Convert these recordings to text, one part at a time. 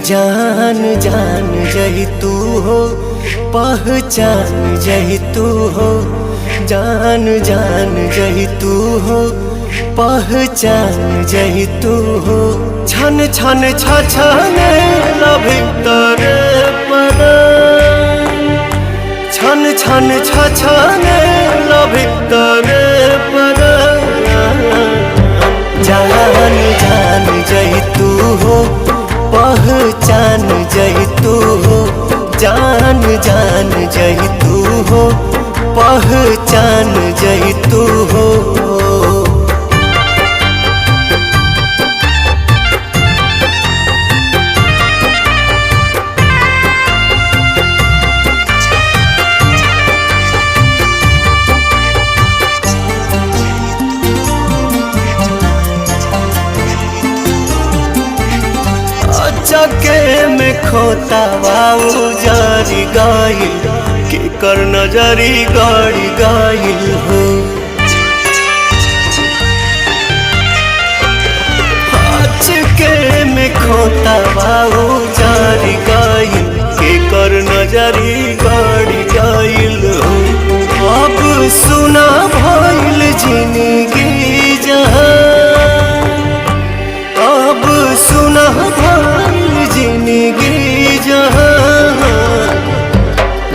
जान जान जही तू हो, पहचान जही तू हो। जान जान जही तू हो, पहचान जही तू हो। छन छन छछने भीतर परान, छन छन छछने भीतर परान। जान जान जही तू हो, पहचान जही तू हो। जान जान जही तू हो, पहचान जही तू हो। चके में खोता बाऊ जारी गाइल, के कर नजरी गाड़ी गाइल हो। चके में खोता बाऊ जारी गाइल, के कर नजरी गाड़ी गाइल हो। अब सुना भइल जिंदगी जहां, अब सुना भइल जिंदगी जहां।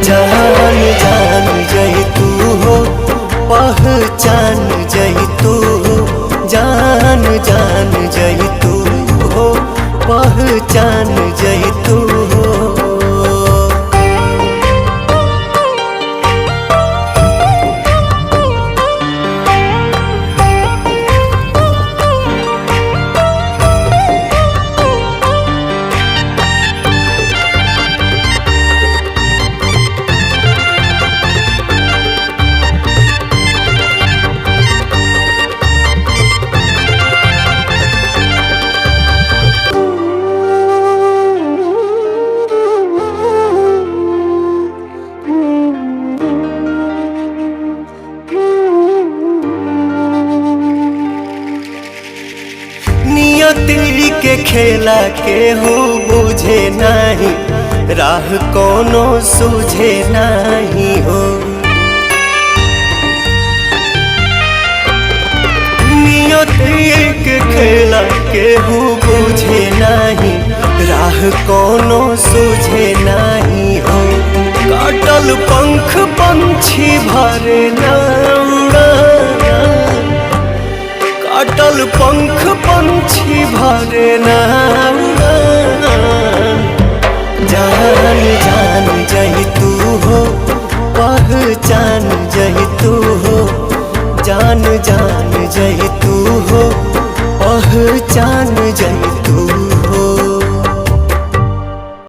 जान जान जही तू हो, पहचान जही तू हो। जान जान जही तू हो, पहचान जही तू हो। नियति के खेला के हो बुझे नहीं, राह कोनो सूझे नहीं हो। नियति के खेला के हो बुझे नहीं, राह कोनो सूझे नहीं हो। काटल पंख पंछी भरे ना उड़ान, काटल पंख पंछी भरे ना उड़ान। जान जान जही तू हो, पहचान जही तू हो। जान जान जही तू हो, पहचान जही